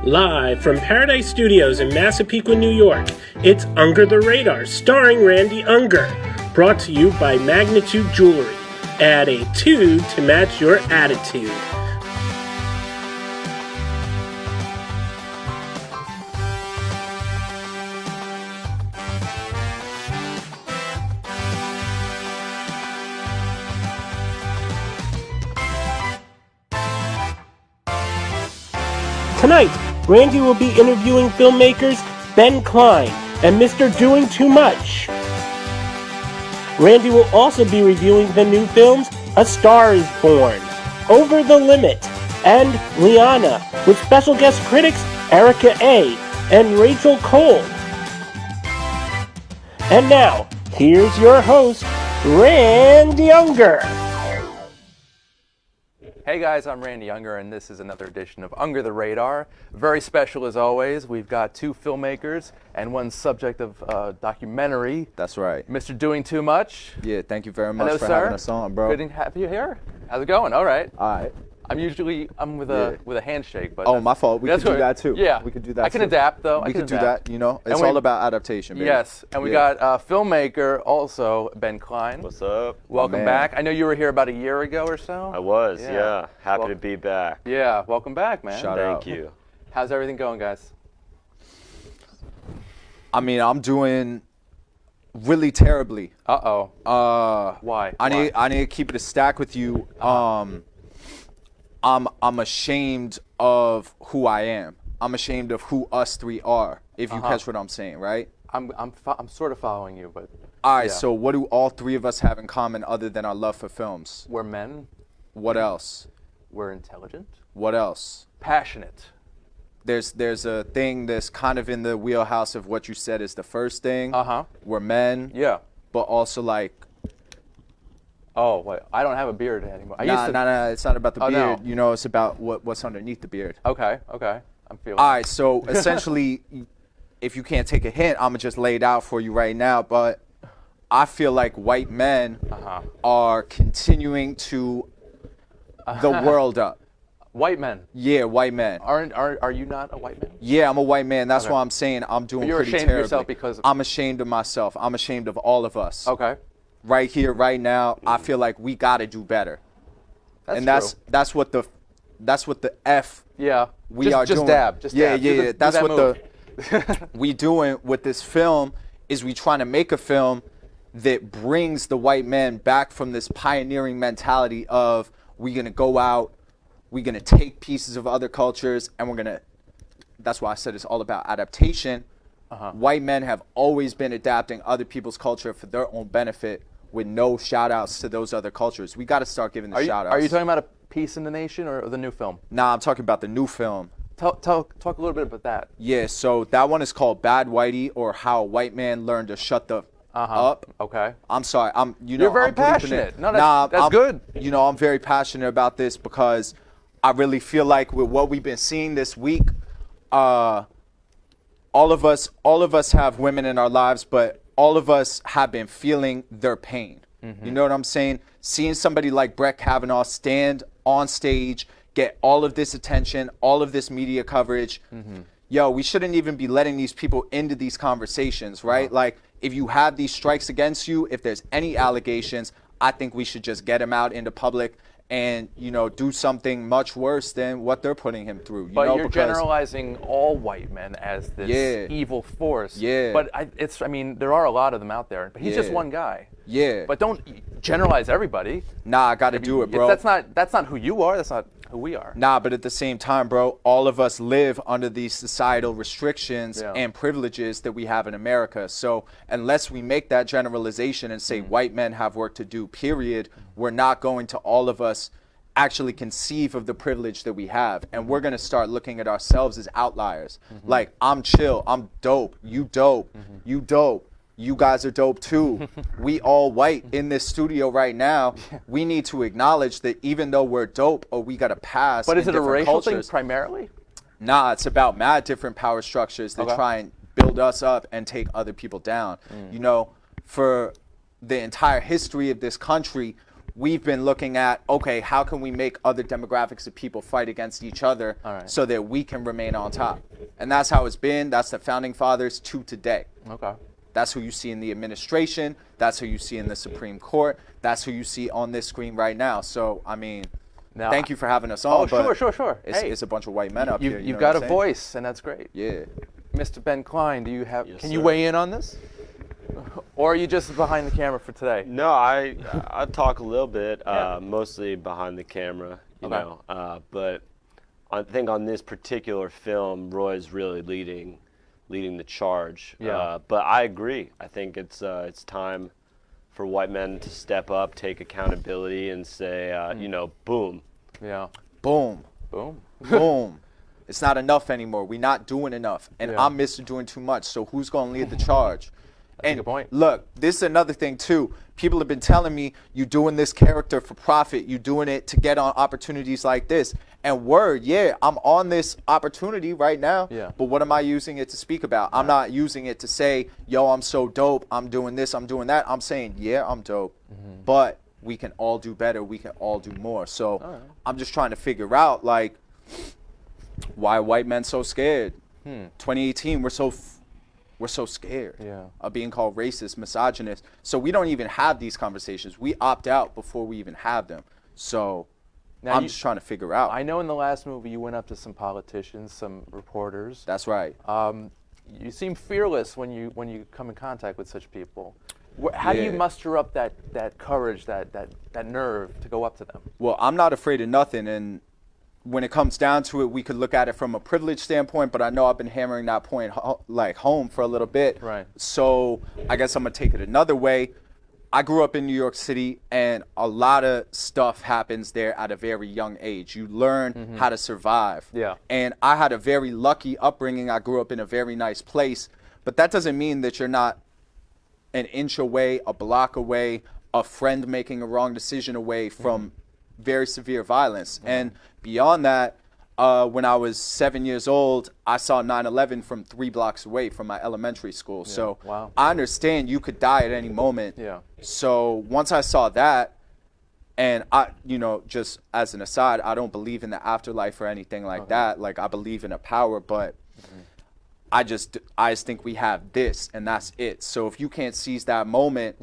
Live from Paradise Studios in Massapequa, New York, it's Unger the Radar, starring Randy Unger. Brought to you by Magnitude Jewelry. Add a 2 to match your attitude. Tonight, Randy will be interviewing filmmakers Ben Klein and Mr. Doing Too Much. Randy will also be reviewing the new films A Star is Born, Over the Limit, and Liana, with special guest critics Erica A. and Rachel Cole. And now, here's your host, Randy Unger. Hey guys, I'm Randy Unger, and this is another edition of Unger the Radar. Very special as always. We've got 2 filmmakers and one subject of documentary. That's right. Mr. Doing Too Much. Yeah, thank you very much Hello, for sir. having us on, bro. Good to have you here. How's it going? All right. All right. I'm with a handshake, but Oh, my fault. We could do that too. Yeah, we could do that. I can too. adapt though. We I can could do adapt. that. You know, And it's we- all about adaptation, baby. Yes, and we got filmmaker also Ben Klein. What's up? Welcome man. back. I know you were here about a year ago or so. I was, Yeah. yeah. Happy Well- to be back. Yeah, welcome back, man. Shout out. Thank you. How's everything going, guys? I mean, I'm doing really terribly. Uh-oh. Why? I Why? need to keep it a stack with you. I'm ashamed of who I am. I'm ashamed of who us 3 are. If you catch what I'm saying, right? I'm sort of following you, but All right. yeah. So what do all 3 of us have in common other than our love for films? we're men. What else? We're intelligent, What else? passionate. There's a thing that's kind of in the wheelhouse of what you said is the first thing. Uh-huh. We're men, Yeah. but also like, Oh, wait. I don't have a beard anymore. I used to. nah, it's not about the Oh, no. beard. You know, it's about what's underneath the beard. Okay. I'm feeling. All right, so essentially, if you can't take a hint, I'm gonna just lay it out for you right now. But I feel like white men are continuing to the world up. White men. Yeah, white men. Are you not a white man? Yeah, I'm a white man. That's Okay. why I'm saying I'm doing You're pretty ashamed of terribly. yourself because of- I'm ashamed of myself. I'm ashamed of all of us. Okay. Right here, right now, I feel like we gotta do better. That's And true. that's what the F Yeah. we are just doing. Dab. Just yeah, dab. yeah, Do yeah. do That's that what move. we doing with this film is we trying to make a film that brings the white man back from this pioneering mentality of we're gonna go out, we're gonna take pieces of other cultures, and we're gonna. That's why I said it's all about adaptation. White men have always been adapting other people's culture for their own benefit, with no shout outs to those other cultures. We got to start giving the shout outs. Are you talking about A Peace in the Nation or the new film? Nah, I'm talking about the new film. Talk a little bit about that. Yeah, so that one is called Bad Whitey, or How a White Man Learned to Shut the Up. Okay. I'm sorry. You're very I'm bleeping passionate. it. No, that's good. You know, I'm very passionate about this because I really feel like with what we've been seeing this week, all of us have women in our lives, but all of us have been feeling their pain. You know what I'm saying? Seeing somebody like Brett Kavanaugh stand on stage, get all of this attention, all of this media coverage. Yo, we shouldn't even be letting these people into these conversations, right? Like, if you have these strikes against you, if there's any allegations, I think we should just get them out into public and, you know, do something much worse than what they're putting him through. But know, you're because- generalizing all white men as this Yeah. evil force. Yeah. But I mean, there are a lot of them out there. But he's just Yeah. one guy. Yeah. But don't generalize everybody. Nah, I got to do it, bro. That's not who you are. That's not who we are. Nah, but at the same time, bro, all of us live under these societal restrictions Yeah. and privileges that we have in America. So unless we make that generalization and say white men have work to do, period, we're not going to all of us actually conceive of the privilege that we have. And we're going to start looking at ourselves as outliers. Like, I'm chill, I'm dope, you dope, you dope. You guys are dope too. We all white in this studio right now. We need to acknowledge that even though we're dope or we got a pass. But is in it a different racial cultures, thing primarily? Nah, it's about mad different power structures that Okay. try and build us up and take other people down. You know, for the entire history of this country, we've been looking at, okay, how can we make other demographics of people fight against each other so that we can remain on top? And that's how it's been. That's the founding fathers to today. Okay. That's who you see in the administration. That's who you see in the Supreme Court. That's who you see on this screen right now. So, I mean, now, thank you for having us on. Oh, sure. It's a bunch of white men up here. You've got a voice, and that's great. Yeah. Mr. Ben Klein, do you have? Yes, can sir. you weigh in on this, or are you just behind the camera for today? No, I talk a little bit, Yeah. mostly behind the camera, you Okay. know. But I think on this particular film, Roy's really leading the charge. Yeah. But I agree. I think it's time for white men to step up, take accountability, and say, you know, boom. Yeah. Boom. Boom. Boom. It's not enough anymore. We're not doing enough. And Yeah. I'm Mr. Doing Too Much. So who's going to lead the charge? That's a good point. Look, this is another thing too. People have been telling me you doing this character for profit. You doing it to get on opportunities like this. And word, yeah, I'm on this opportunity right now. Yeah. But what am I using it to speak about? I'm not using it to say, yo, I'm so dope. I'm doing this. I'm doing that. I'm saying, yeah, I'm dope. But we can all do better. We can all do more. So I'm just trying to figure out, like, why are white men so scared? 2018, we're so scared of being called racist, misogynist. So we don't even have these conversations. We opt out before we even have them. So Now I'm just trying to figure out. I know in the last movie you went up to some politicians, some reporters. That's right. You seem fearless when you come in contact with such people. How do you Yeah. muster up that courage, that nerve to go up to them? Well, I'm not afraid of nothing. And when it comes down to it, we could look at it from a privilege standpoint, but I know I've been hammering that point home for a little bit. Right. So I guess I'm going to take it another way. I grew up in New York City, and a lot of stuff happens there at a very young age. You learn how to survive. Yeah. And I had a very lucky upbringing. I grew up in a very nice place, but that doesn't mean that you're not an inch away, a block away, a friend making a wrong decision away from very severe violence. And beyond that, when I was 7 years old, I saw 9/11 from 3 blocks away from my elementary school. So Wow. I understand you could die at any moment. Yeah. So once I saw that, and I, you know, just as an aside, I don't believe in the afterlife or anything like that. Like, I believe in a power, but I just think we have this, and that's it. So if you can't seize that moment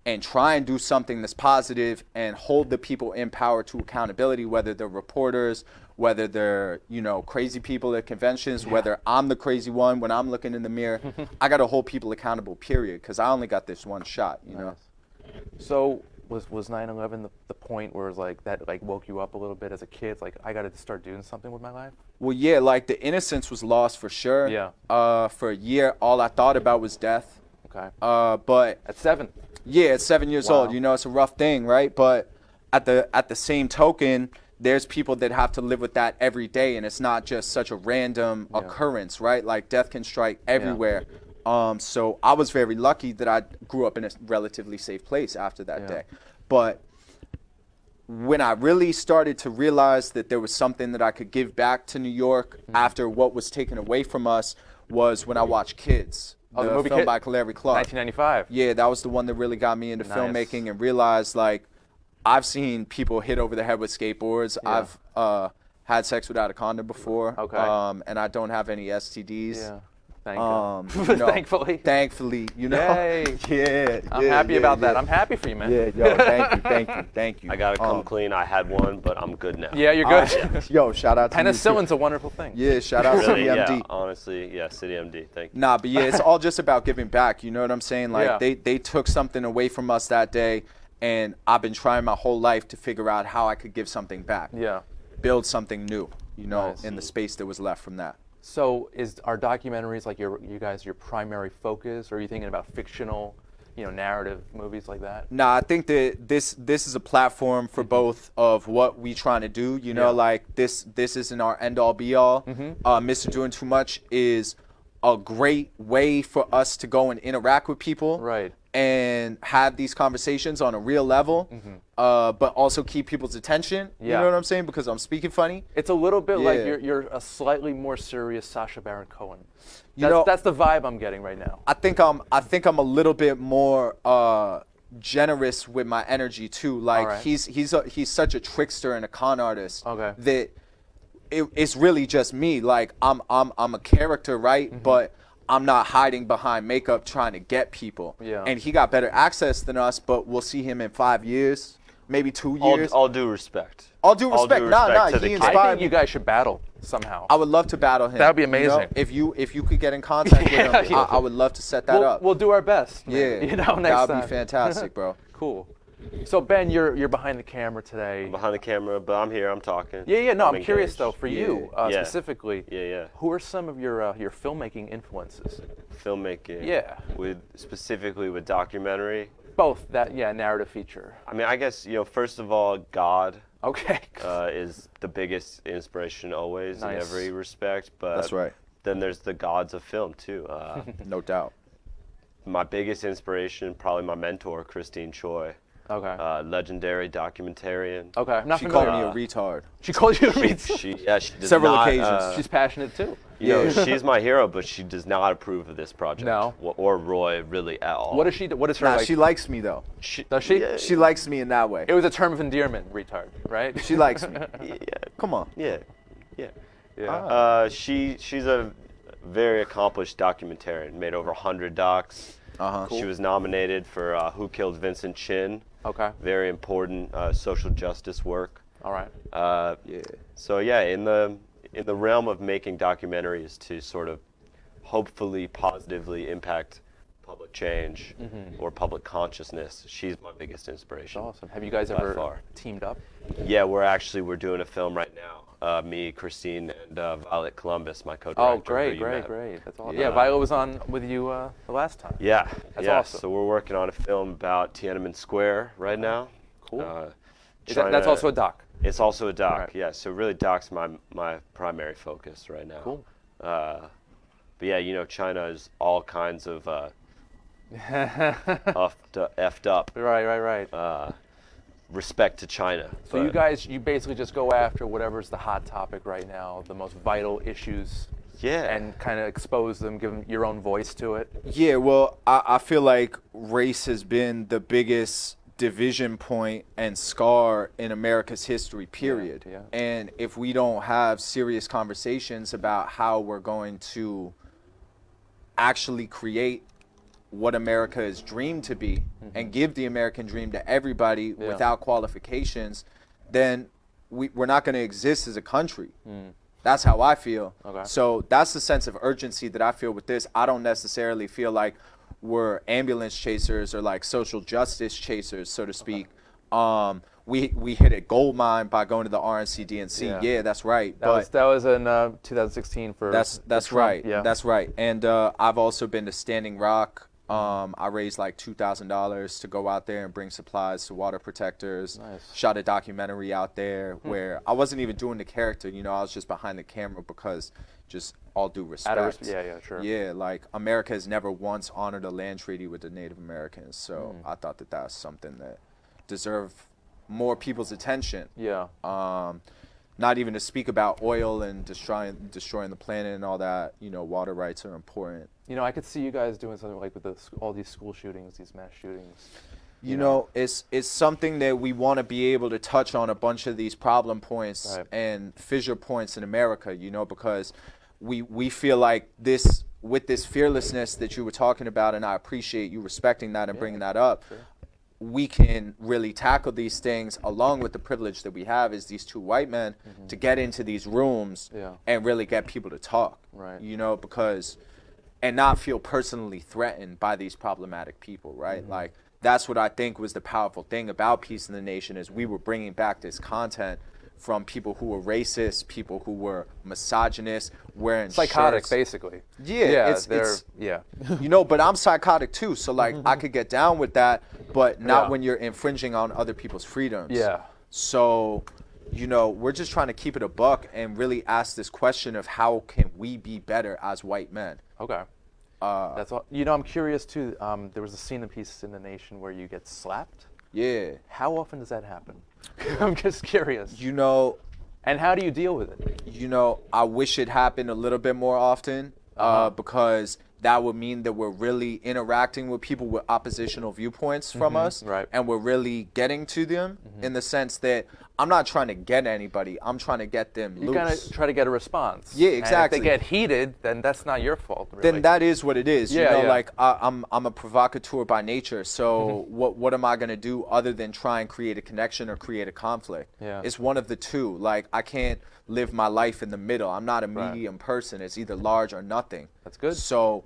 and try and do something that's positive and hold the people in power to accountability, whether they're reporters, whether they're, you know, crazy people at conventions, whether I'm the crazy one when I'm looking in the mirror, I got to hold people accountable, period, because I only got this one shot, you know? So was 9/11 the point where it was like that woke you up a little bit as a kid? It's like, I got to start doing something with my life? Well, yeah, like the innocence was lost for sure. Yeah. For a year, all I thought about was death. Okay. But At 7. yeah, at 7 years Wow. old, you know, it's a rough thing, right? But at the same token, there's people that have to live with that every day, and it's not just such a random occurrence, right? Like, death can strike everywhere. So I was very lucky that I grew up in a relatively safe place after that day. But when I really started to realize that there was something that I could give back to New York after what was taken away from us was when I watched Kids, the movie film Kid- by Larry Clark. 1995. Yeah, that was the one that really got me into Nice. filmmaking and realized, like, I've seen people hit over the head with skateboards. Yeah. I've had sex without a condom before. Okay. And I don't have any STDs. Yeah. Thank you. You know, Thankfully. you know. Yay. Yeah. I'm yeah, happy yeah, about that. yeah. I'm happy for you, man. Yeah, yo, thank you. I gotta come clean. I had one, but I'm good now. Yeah, you're good. Yo, shout out to you, too. Penicillin's a wonderful thing. Yeah, shout out Really, to CMD. yeah, honestly, yeah, City MD. Thank you. Nah, but yeah, it's all just about giving back. You know what I'm saying? Like, Yeah. they took something away from us that day, and I've been trying my whole life to figure out how I could give something back. Yeah. Build something new, you know, Nice. in the space that was left from that. So are documentaries like you guys your primary focus, or are you thinking about fictional, narrative movies like that? Nah, I think that this is a platform for both of what we trying to do. You know, Yeah. like this isn't our end all be all. Mr. Doing Too Much is a great way for us to go and interact with people. Right. And have these conversations on a real level, but also keep people's attention. You Yeah. know what I'm saying? Because I'm speaking funny. It's a little bit like Yeah. you're a slightly more serious Sacha Baron Cohen. You know- That's the vibe I'm getting right now. I think I'm a little bit more generous with my energy too. Like Alright. he's such a trickster and a con artist Okay. that it's really just me. Like I'm a character, right? Mm-hmm. But I'm not hiding behind makeup trying to get people. Yeah. And he got better access than us, but we'll see him in 5 years, maybe 2 All, years. all due respect. All due respect. Nah, to the he kid. I inspired think you guys should battle somehow. I would love to battle him. That would be you know? amazing. If you could get in contact with him, Yeah. I would love to set that up. We'll do our best. Man. Yeah, You know, next that would time. be fantastic, bro. Cool. So Ben, you're behind the camera today. Behind the camera, but I'm here. I'm talking. Yeah. No, I'm curious engaged. though. For you Yeah. specifically, Yeah. who are some of your filmmaking influences? Filmmaking. Yeah. Specifically with documentary. Both that, narrative feature. I mean, I guess first of all, God Okay. is the biggest inspiration always in Nice. every respect. But That's right. Then there's the gods of film too. No doubt. My biggest inspiration, probably my mentor, Christine Choi, Okay. legendary documentarian. Okay. I'm not She familiar. called me a retard. She called you a She retard. she does Several not, occasions. She's passionate too. she's my hero, but she does not approve of this project. No. Or Roy really at all. What does she do? What is her Nah, like? she likes me though. Does she? Yeah. She likes me in that way. It was a term of endearment, retard, right? She likes me. Yeah. Come on. Yeah. Yeah. She's a very accomplished documentarian. Made over 100 docs. Uh-huh. She was nominated for Who Killed Vincent Chin. Okay. Very important social justice work. All right. Yeah. So yeah, in the realm of making documentaries to sort of hopefully positively impact public change or public consciousness, she's my biggest inspiration. Awesome. Have you guys By ever far. teamed up? Yeah, we're doing a film right now. Me, Christine, and Violet Columbus, my co-director. Oh, who great, you great, met. great. That's awesome. Yeah. Yeah, Viola was on with you the last time. Yeah, That's yeah. awesome. So we're working on a film about Tiananmen Square right now. Cool. That's trying also to- a doc. It's also a doc, Right. yeah. So really, doc's my primary focus right now. Cool. But yeah, China is all kinds of effed up. Right. Respect to China. So you basically just go after whatever's the hot topic right now, the most vital issues, yeah, and kind of expose them, give them your own voice to it. Yeah, well, I feel like race has been the biggest division point and scar in America's history, period. Yeah. And if we don't have serious conversations about how we're going to actually create what America is dreamed to be and give the American dream to everybody without qualifications, then we're not going to exist as a country. That's how I feel. Okay. So that's the sense of urgency that I feel with this. I don't necessarily feel like we're ambulance chasers or like social justice chasers, so to speak. We hit a gold mine by going to the RNC-DNC. Yeah, that's right. That was in 2016 for That's Trump. right. Yeah. That's right. And I've also been to Standing Rock. I raised like $2,000 to go out there and bring supplies to water protectors. Nice. Shot a documentary out there where I wasn't even doing the character. I was just behind the camera because just all due respect. Yeah, sure. Yeah, like America has never once honored a land treaty with the Native Americans. So I thought that that's something that deserved more people's attention. Yeah. Not even to speak about oil and destroying the planet and all that. Water rights are important. I could see you guys doing something like with all these school shootings, these mass shootings. It's something that we want to be able to touch on a bunch of these problem points Right. and fissure points in America, because we feel like this, with this fearlessness that you were talking about, and I appreciate you respecting that and bringing that up, we can really tackle these things along with the privilege that we have as these two white men to get into these rooms and really get people to talk, Right. because and not feel personally threatened by these problematic people, right? Like that's what I think was the powerful thing about Peace in the Nation is we were bringing back this content from people who were racist, people who were misogynist, wearing Psychotic, shirts. basically. Yeah, but I'm psychotic too, so like I could get down with that, but not when you're infringing on other people's freedoms. Yeah. So, we're just trying to keep it a buck and really ask this question of how can we be better as white men? Okay. That's all. I'm curious too. There was a scene in Peace in the Nation where you get slapped. Yeah. How often does that happen? I'm just curious. And how do you deal with it? I wish it happened a little bit more often because that would mean that we're really interacting with people with oppositional viewpoints from us, right. and we're really getting to them in the sense that I'm not trying to get anybody. I'm trying to get them You loose. kind of try to get a response. Yeah, And exactly. if they get heated, then that's not your fault, really. Then that is what it is. Yeah, yeah. Like I'm a provocateur by nature. So what am I gonna do other than try and create a connection or create a conflict? Yeah. It's one of the two. Like I can't live my life in the middle. I'm not a Right. medium person. It's either large or nothing. That's good. So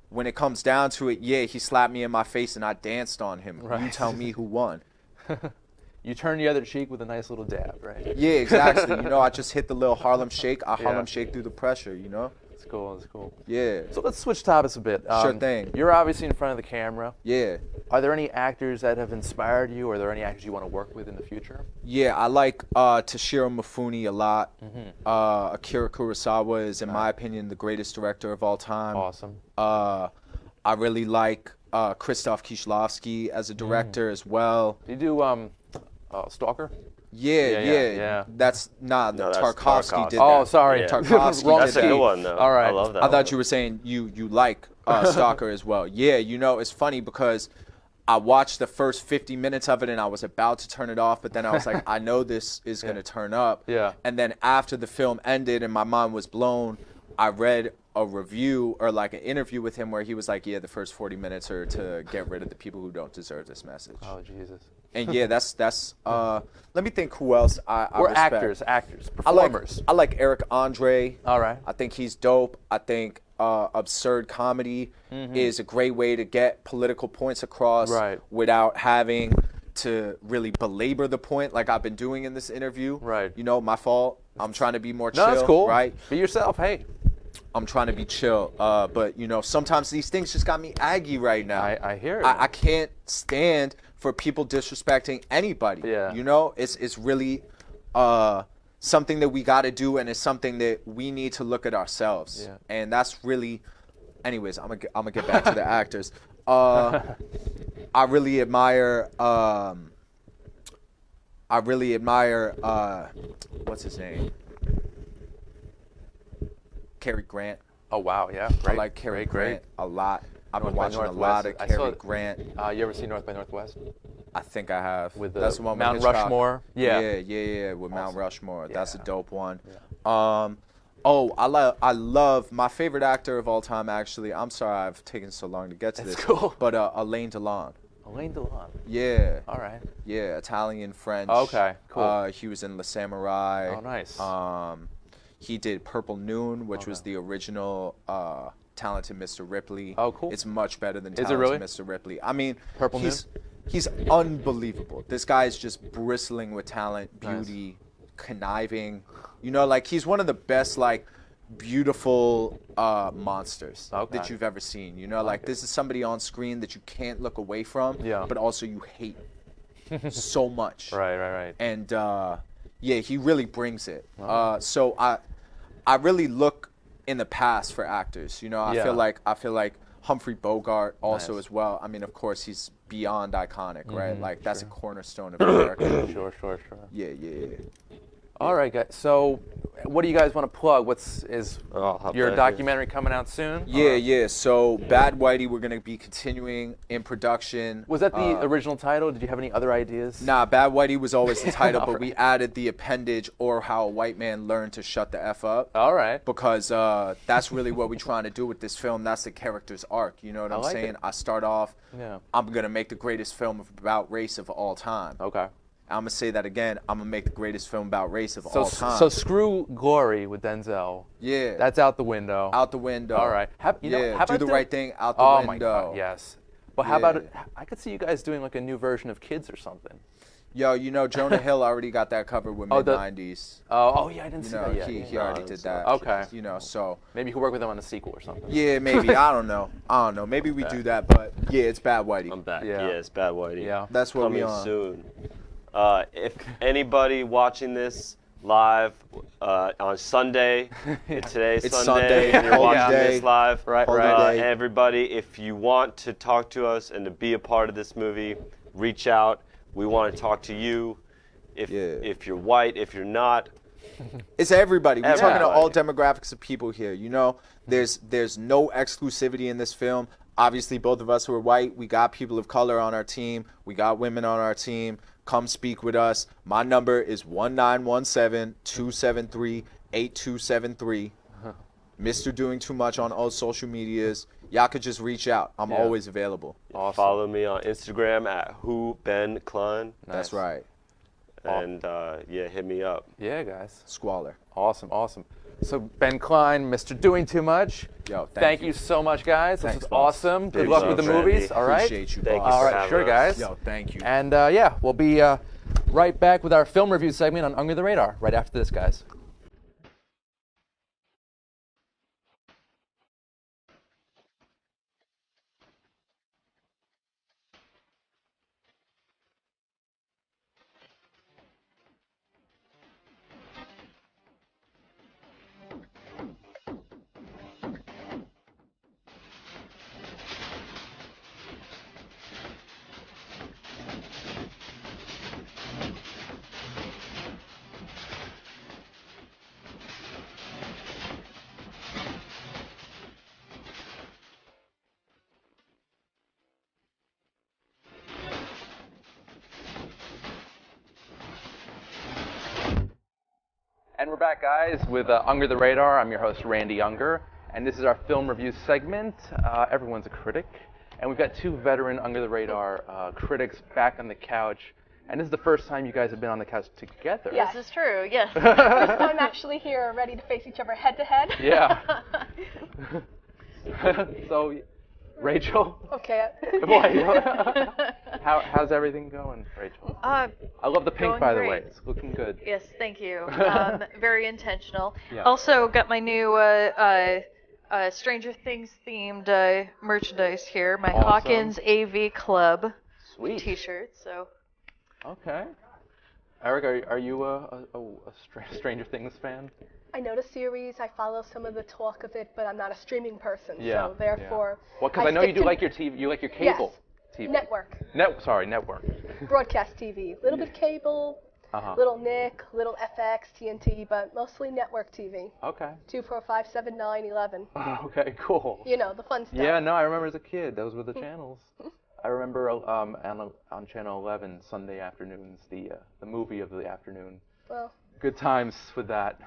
when it comes down to it, yeah, he slapped me in my face and I danced on him. You Right. tell me who won. You turn the other cheek with a nice little dab, right? Yeah, exactly. I just hit the little Harlem Shake. I Harlem Shake through the pressure. It's cool. It's cool. Yeah. So let's switch topics a bit. Sure thing. You're obviously in front of the camera. Yeah. Are there any actors that have inspired you, or are there any actors you want to work with in the future? Yeah, I like Toshiro Mifune a lot. Mm-hmm. Akira Kurosawa is, in my opinion, the greatest director of all time. Awesome. I really like Krzysztof Kieślowski as a director as well. Do you do Stalker? Yeah, yeah. That's not No, that's Tarkovsky Tarkovsky. did Oh, that. sorry. Yeah. Tarkovsky Wrong did That's a that. good one, though. All right. I love that I thought one. you were saying you like Stalker as well. Yeah, it's funny because I watched the first 50 minutes of it and I was about to turn it off, but then I was like, I know this is going to turn up. Yeah. And then after the film ended and my mind was blown, I read a review or like an interview with him where he was like, yeah, the first 40 minutes are to get rid of the people who don't deserve this message. Oh, Jesus. And yeah, that's let me think who else I Or respect. actors, I like performers. Eric Andre. All right. I think he's dope. I think absurd comedy is a great way to get political points across Right. without having to really belabor the point like I've been doing in this interview. Right. My fault. I'm trying to be more chill. No, that's cool. Right. Be yourself. Hey. I'm trying to be chill. But sometimes these things just got me aggy right now. I hear it. I can't stand for people disrespecting anybody. Yeah. It's really something that we got to do, and it's something that we need to look at ourselves. Yeah. And that's really, anyways, I'm gonna get back to the actors. I really admire. What's his name? Cary Grant. Oh, wow. Yeah. I Great. like Cary Great, Grant a lot. I've been North by watching a lot of Northwest. I saw Cary it. Grant. You ever see North by Northwest? I think I have. With That's the one with Mount Hitchcock. Rushmore? Yeah. Yeah, with Mount Awesome. Rushmore. That's a Yeah. dope one. I love my favorite actor of all time. Actually, I'm sorry I've taken so long to get to That's this. cool. But Alain Delon. Alain Delon. Yeah. All right. Yeah, Italian, French. Okay, cool. He was in Le Samurai. Oh, nice. He did Purple Noon, which was the original Talented Mr. Ripley. Oh, cool. It's much better than Is it Talented really? Mr. Ripley. I mean, Purple he's unbelievable. This guy is just bristling with talent, Nice. beauty, conniving. He's one of the best, beautiful monsters Okay. that you've ever seen. This is somebody on screen that you can't look away from, Yeah. but also you hate so much. Right. And yeah, he really brings it. So I really look in the past for actors. I Yeah. feel like Humphrey Bogart also Nice. as well. I mean, of course, he's beyond iconic, right? That's a sure. cornerstone of America. Sure. Yeah. All right, guys. So, what do you guys want to plug? I'll hop Your back in. documentary coming out soon? Yeah. So Bad Whitey, we're gonna be continuing in production. Was that the original title? Did you have any other ideas? Nah, Bad Whitey was always the title, but Alright. we added the appendage, or how a white man learned to shut the F up. All right. Because that's really what we're trying to do with this film. That's the character's arc. You know what I'm like saying? it. I start off, Yeah. I'm going to make the greatest film about race of all time. Okay. I'm going to say that again. I'm going to make the greatest film about race of So, all time. so screw Glory with Denzel. yeah. That's out the window. out the window. All right. How Yeah, about do the doing- right thing out the Oh window. my God. Yes. But how about Yeah. it? I could see you guys doing like a new version of Kids or something. Yo, Jonah Hill already got that covered with Oh, the- mid-90s. Oh yeah, I didn't see that yet. He Yeah. already did that. Okay. So Maybe you could work with him on a sequel or something. yeah, maybe. I don't know. Maybe we do that, but yeah, it's Bad Whitey. I'm back. Yeah. Yeah, it's Bad Whitey. Yeah. That's what Coming we on. soon. If anybody watching this live on Sunday, today's It's Sunday, Sunday, and you're watching holiday, this live, Right. everybody, if you want to talk to us and to be a part of this movie, reach out. We want to talk to you. If you're white, if you're not, It's everybody. We're talking to all Everybody. demographics of people here. You know, there's no exclusivity in this film. Obviously, both of us who are white, we got people of color on our team. We got women on our team. Come speak with us. My number is 1917-273-8273. Mr. Doing Too Much on all social medias. Y'all could just reach out. I'm Yeah. always available. Awesome. Follow me on Instagram at whobenklein. That's Nice. right. And yeah, hit me up. Yeah, guys. Squalor. Awesome, awesome. So Ben Klein, Mr. Doing Too Much. Yo, Thank you so much, guys. Thanks, this was boss. awesome. Good Thanks, luck with the boss. movies. Randy. All right. Appreciate you, Thank boss. All for right, having sure, us. guys. Yo, thank you. And yeah, we'll be right back with our film review segment on Under the Radar right after this, guys. And we're back, guys, with Under the Radar. I'm your host, Randy Younger, and this is our film review segment. Everyone's a critic, and we've got two veteran Under the Radar critics back on the couch. And this is the first time you guys have been on the couch together. Yes. This is true, yes. I'm actually here ready to face each other head to head. Yeah. So, Rachel, Okay. boy, how's everything going, Rachel? I love the pink, Going by the great. way. It's looking good. Yes, thank you. Very intentional. Yeah. Also got my new Stranger Things themed merchandise here. My Awesome. Hawkins AV Club Sweet. T-shirt. So Okay. Eric, are you a Stranger Things fan? I know the series. I follow some of the talk of it, but I'm not a streaming person. Yeah. So therefore, Well, because I know you stick do to like your TV. You like your cable TV. network, Network. broadcast TV, little bit cable, Uh-huh. little Nick, little FX, TNT, but mostly network TV. Okay. 2, 4, 5, 7, 9, 11. Okay, cool. You know, the fun stuff. Yeah, no, I remember as a kid. Those were the channels. I remember on Channel 11 Sunday afternoons, the movie of the afternoon. Well, Good times with that.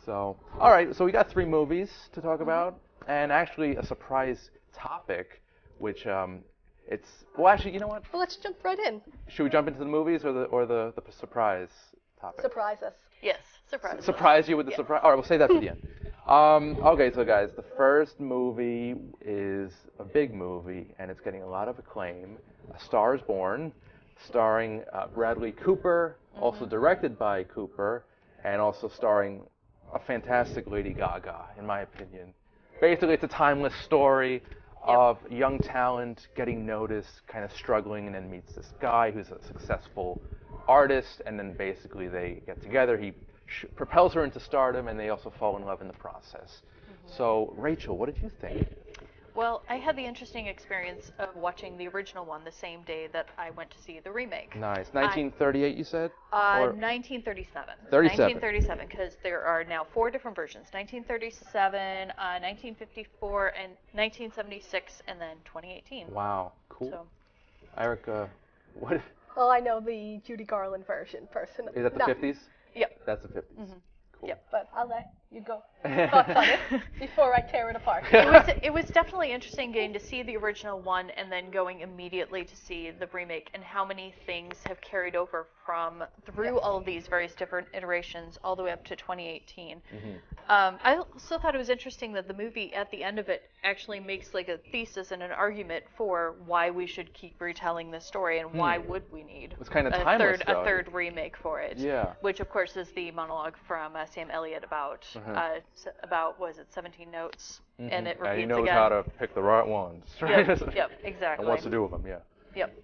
So, all right. So we got 3 movies to talk about, and actually a surprise topic, which it's well, actually, you know what? let's jump right in. Should we jump into the movies or the surprise topic? Surprise us. yes, surprise. Surprise you with the surprise. All right, we'll say that for the end. Okay, so guys, the first movie is a big movie, and it's getting a lot of acclaim. A Star is Born, starring Bradley Cooper, also directed by Cooper, and also starring a fantastic Lady Gaga, in my opinion. Basically, it's a timeless story of young talent getting noticed, kind of struggling, and then meets this guy who's a successful artist, and then basically they get together. He propels her into stardom, and they also fall in love in the process. So, Rachel, what did you think? Well, I had the interesting experience of watching the original one the same day that I went to see the remake. Nice. 1938, you said? 1937. 1937, because there are now 4 different versions: 1937, 1954, and 1976, and then 2018. Wow, cool. So, Eric, what Well, I know the Judy Garland version personally. is that? The 50s? yep. That's the 50s. Cool. Yep. But I'll let you go thoughts on it before I tear it apart. It was definitely interesting getting to see the original one and then going immediately to see the remake, and how many things have carried over from through all of these various different iterations all the way up to 2018. I also thought it was interesting that the movie at the end of it actually makes like a thesis and an argument for why we should keep retelling this story, and why would we need It's kind of timeless, though. a third remake for it. Yeah. Which of course is the monologue from Sam Elliott about was it 17 notes, and it repeats And he knows again. how to pick the right ones. Yep, exactly. And wants to do with them, yeah. Yep.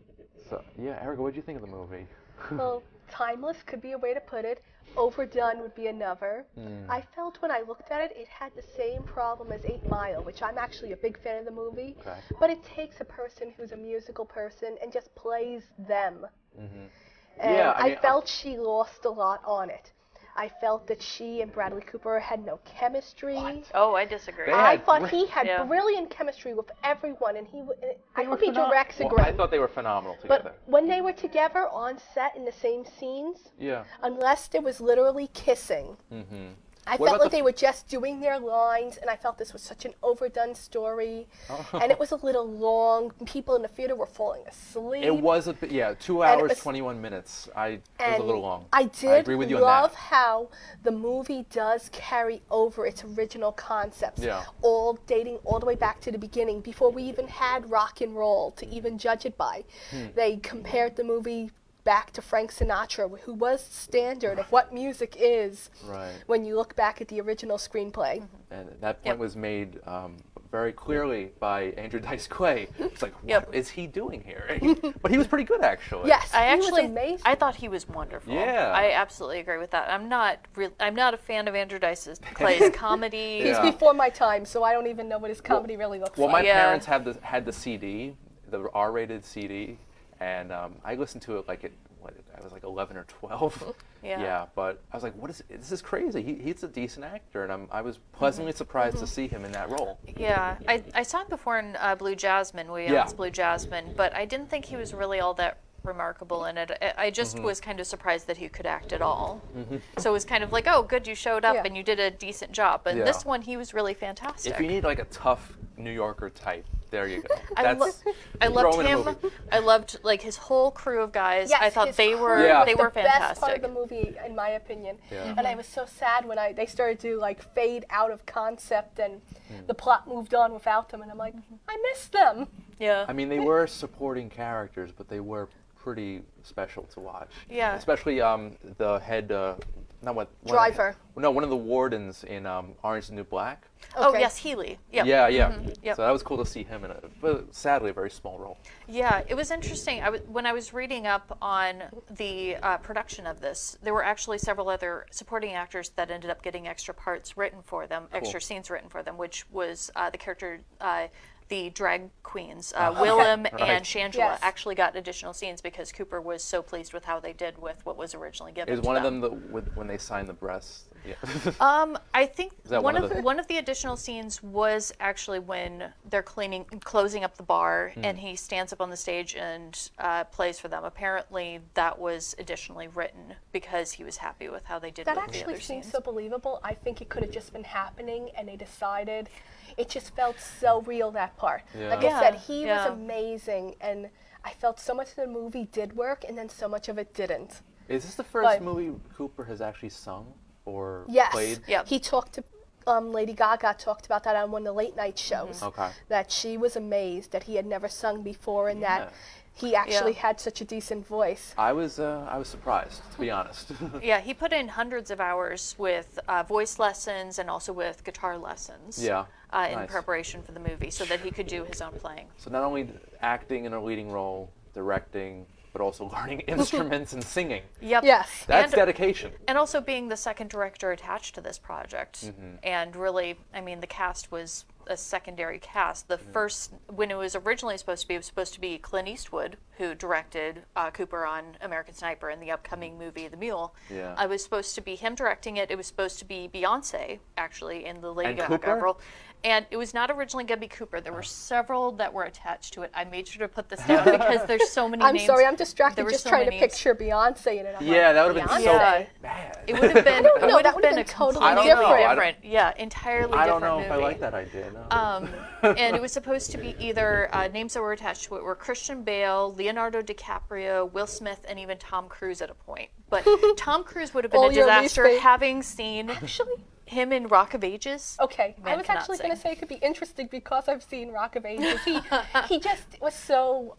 So, yeah, Erica, what did you think of the movie? Well, timeless could be a way to put it. Overdone would be another. I felt when I looked at it, it had the same problem as 8 Mile, which I'm actually a big fan of the movie. Okay. But it takes a person who's a musical person and just plays them. And Yeah, I mean, I felt she lost a lot on it. I felt that she and Bradley Cooper had no chemistry. Oh, I disagree. They I had thought he had Yeah. brilliant chemistry with everyone, and I They were hope he phenom- directs a well, great. I thought they were phenomenal together. But when they were together on set in the same scenes, Yeah. unless there was literally kissing, Mm-hmm. I What felt about like they were just doing their lines, and I felt this was such an overdone story, and it was a little long. People in the theater were falling asleep. It was a bit, yeah, 2 And it hours, was- 21 minutes. It was a And little long. I did agree with you love on that. how the movie does carry over its original concepts, Yeah. all dating all the way back to the beginning, before we even had rock and roll to even judge it by. They compared the movie back to Frank Sinatra, who was the standard of what music is Right. when you look back at the original screenplay. And that point was made very clearly by Andrew Dice Clay. It's like, what Yep. is he doing here? But he was pretty good, actually. Yes, I he actually, was amazing. I thought he was wonderful. Yeah. I absolutely agree with that. I'm not a fan of Andrew Dice Clay's comedy. He's Yeah. before my time, so I don't even know what his comedy really looks Well, my like. Yeah. parents had the CD, the R-rated CD, and I listened to it I was like 11 or 12. Yeah. But I was like, this is crazy. He's a decent actor, and I was pleasantly surprised to see him in that role. Yeah, I saw him before in Blue Jasmine, Williams' Blue Jasmine, but I didn't think he was really all that remarkable in it. I just was kind of surprised that he could act at all. So it was kind of like, oh, good, you showed up Yeah. and you did a decent job. But Yeah. this one, he was really fantastic. If you need like a tough New Yorker type, there you go. I throw loved him in a him. movie. I loved like his whole crew of guys. Yes, I thought his they crew were Yeah. was they were the best part of fantastic. the movie, in my opinion. Yeah. And I was so sad when they started to like fade out of concept and the plot moved on without them. And I'm like, I miss them. Yeah. I mean, they were supporting characters, but they were pretty special to watch. Yeah. Especially the head, not what Driver. One of the wardens in Orange is the New Black. Oh Okay. yes, Healy. Yep. Yeah, yeah. Yep. So that was cool to see him in but sadly, a very small role. Yeah, it was interesting. When I was reading up on the production of this, there were actually several other supporting actors that ended up getting extra parts written for them, extra scenes written for them, which was the character, the drag queens, Willem Right. and Shangela, Yes. actually got additional scenes because Cooper was so pleased with how they did with what was originally given Is to one of them. them when they signed the breasts? Yeah. I think that one one of of the- one of the additional scenes was actually when they're closing up the bar, Hmm. and he stands up on the stage and plays for them. Apparently, that was additionally written because he was happy with how they did That with the actually other seems scenes. so believable. I think it could have just been happening and they decided. It just felt so real, that part. Yeah. Like I said, he was Yeah. amazing, and I felt so much of the movie did work and then so much of it didn't. Is this the first But- movie Cooper has actually sung or Yes. played? Yep. He talked to Lady Gaga talked about that on one of the late night shows. Okay. That she was amazed that he had never sung before and Yeah. that he actually Yeah. had such a decent voice. I was surprised, to be honest. Yeah, he put in hundreds of hours with voice lessons and also with guitar lessons. Yeah. In Nice. preparation for the movie, so that he could do his own playing. So not only acting in a leading role, directing, but also learning instruments and singing. Yep. Yes. That's And- dedication. And also being the second director attached to this project. Mm-hmm. And really, I mean, the cast was a secondary cast. The first, when it was originally supposed to be, it was supposed to be Clint Eastwood, who directed Cooper on American Sniper and the upcoming movie The Mule. Yeah. It was supposed to be him directing it. It was supposed to be Beyonce, actually, in the Lady And Gaga Cooper? role. And it was not originally going to be Cooper. There were several that were attached to it. I made sure to put this down because there's so many I'm names. sorry, I'm There distracted were just so trying to many- picture Beyonce in it. I'm Yeah, like, that would have been Beyonce? so Yeah. bad. It would have been, No, it would that have would've been been a totally completely different. different. Yeah, entirely I don't different know if I movie. like that idea. No. And it was supposed to be either names that were attached to it were Christian Bale, Leonardo DiCaprio, Will Smith, and even Tom Cruise at a point. But Tom Cruise would have been All a your least disaster, favorite- having seen Actually, him in Rock of Ages. okay. I Man was cannot actually going to sing. say it could be interesting because I've seen Rock of Ages. He just was so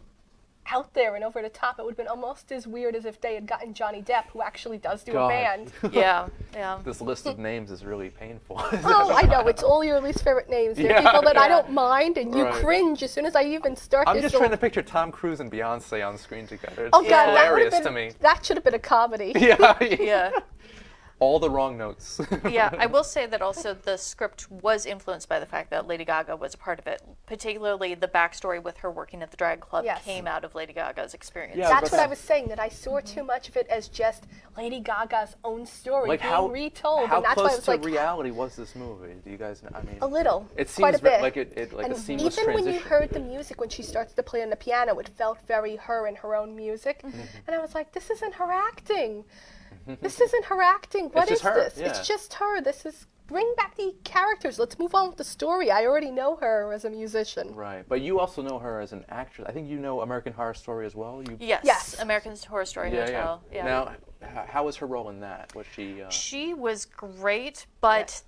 out there and over the top. It would have been almost as weird as if they had gotten Johnny Depp, who actually does do God. a band. Yeah, yeah. This list of names is really painful. Oh, I know. It's all your least favorite names. They're Yeah, people that I yeah. don't mind, and you Right. cringe as soon as I even start I'm this. just trying to picture Tom Cruise and Beyonce on screen together. It's Oh God, that would hilarious have to been. me. That should have been a comedy. Yeah. Yeah. all the wrong notes. Yeah, I will say that also the script was influenced by the fact that Lady Gaga was a part of it. Particularly the backstory with her working at the drag club Yes. came out of Lady Gaga's experience. Yeah, That's but- what I was saying, that I saw too much of it as just Lady Gaga's own story Like being how retold. how and that's why I close was to like, reality was this movie? Do you guys know? I mean, a little. It quite seems a bit. like it like and a seamless even when transition. you heard the music when she starts to play on the piano, it felt very her and her own music. Mm-hmm. And I was like, this isn't her acting. This isn't her acting. What just is her, this? yeah. It's just her. This is bring back the characters. Let's move on with the story. I already know her as a musician. Right, but you also know her as an actress. I think you know American Horror Story as well. You, Yes. Yes. American Horror Story Hotel. Yeah. Now, how was her role in that? Was she? She was great, but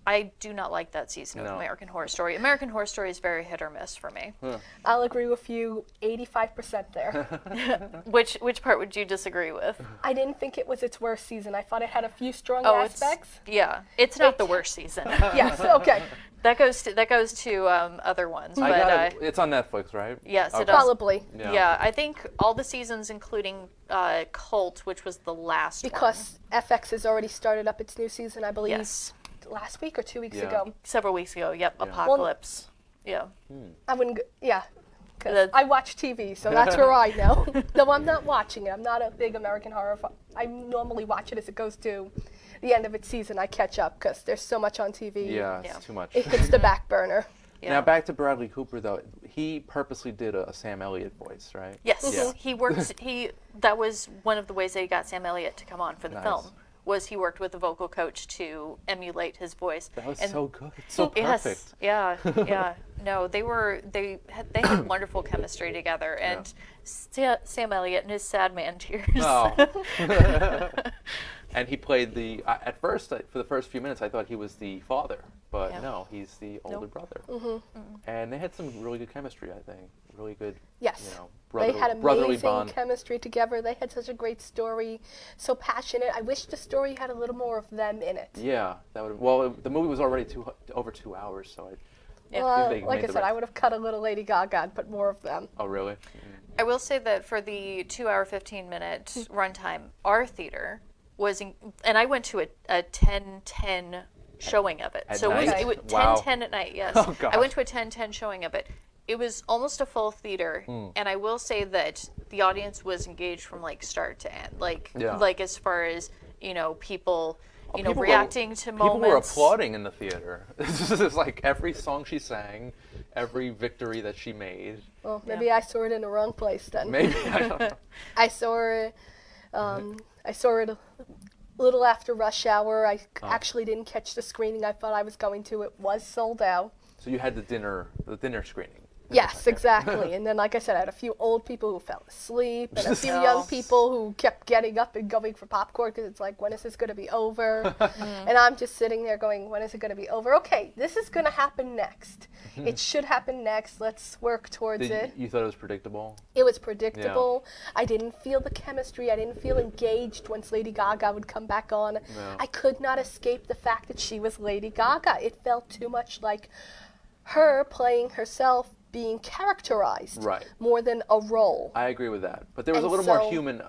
I do not like that season of No. American Horror Story. American Horror Story is very hit or miss for me. I'll agree with you 85% there. Which part would you disagree with? I didn't think it was its worst season. I thought it had a few strong Oh, aspects. it's not the worst season. Yes, okay. That goes to other ones, I but got it. It's on Netflix, right? yes, it Okay. does. Probably. Yeah. I think all the seasons, including Cult, which was the last Because FX has already started up its new season, I one. believe, Yes, last week or 2 weeks Yeah. ago. several weeks ago. Yep, Apocalypse. Yeah. I wouldn't, yeah. 'Cause The- I watch TV, so that's where I know. No, I'm not watching it. I'm not a big American Horror. I normally watch it as it goes to the end of its season. I catch up because there's so much on TV. Yeah, it's Yeah. too much. It hits the back burner. Yeah. Now back to Bradley Cooper though. He purposely did a Sam Elliott voice, right? Yes, Yeah. he worked. That was one of the ways that he got Sam Elliott to come on for the Nice. film. Was he worked with a vocal coach to emulate his voice? That was And- so good. So perfect. Yes, yeah. No, they had wonderful chemistry together, and Sam Elliott and his sad man tears. Oh. And he played at first, for the first few minutes, I thought he was the father, but Yeah. no, he's the older Nope. brother. And they had some really good chemistry, I think. Really good, Yes. you know, They had brotherly amazing bond. chemistry together. They had such a great story, so passionate. I wish the story had a little more of them in it. Yeah, that would. Well, the movie was already over 2 hours, so I. Yeah. Well, they like made I the said, right- I would have cut a little Lady Gaga and put more of them. Oh, really? I will say that for the 2-hour, 15-minute runtime, our theater was, and I went to a 10:10 showing of it. At So night? it was Wow. 10:10 at night. Yes, Oh, gosh. I went to a 10:10 showing of it. It was almost a full theater, and I will say that the audience was engaged from like start to end. Yeah. Like as far as people. People were- Reacting to moments. People were applauding in the theater. This is like every song she sang, every victory that she made. Well, maybe I saw it in the wrong place then. Maybe I don't know. I saw it. I saw it a little after rush hour. I Oh. actually didn't catch the screening I thought I was going to. It was sold out. So you had the dinner screening. Yes, exactly. And then, like I said, I had a few old people who fell asleep, and a few young people who kept getting up and going for popcorn because it's like, when is this going to be over? And I'm just sitting there going, when is it going to be over? Okay, this is going to happen next. It should happen next. Let's work towards it. You thought it was predictable? It was predictable. I didn't feel the chemistry. I didn't feel engaged once Lady Gaga would come back on. No. I could not escape the fact that she was Lady Gaga. It felt too much like her playing herself being characterized Right. more than a role. I agree with that. But there was And a little more so- human,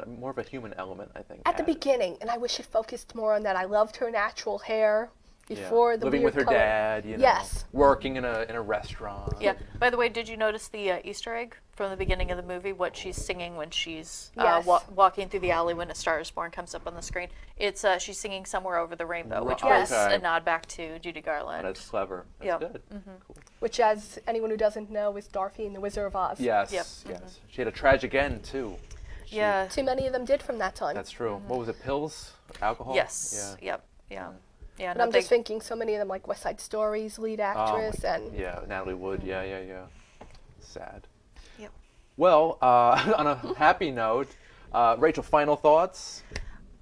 more of a human element, I think. At the added. beginning, and I wish it focused more on that. I loved her natural hair Yeah. before the living weird with her color. dad, you know, Yes. working in a restaurant. Yeah. By the way, did you notice the Easter egg from the beginning of the movie? What she's singing when she's Yes. walking through the alley when A Star Is Born comes up on the screen. It's she's singing Somewhere Over the Rainbow, which Right. was Okay. a nod back to Judy Oh, Garland. that's clever. That's Yeah. good. Which, as anyone who doesn't know, is Dorothy in The Wizard of Oz. Yes, Yep. yes. She had a tragic end too. Yeah. Too many of them did from that time. That's true. What was it? Pills? Alcohol? Yes. Yeah. Yep. Yeah. Yeah. But no, I'm just thinking so many of them, like West Side Story's lead Oh, actress, my- and yeah, Natalie Wood. Yeah. Sad. Yep. Well, on a happy note, Rachel, final thoughts?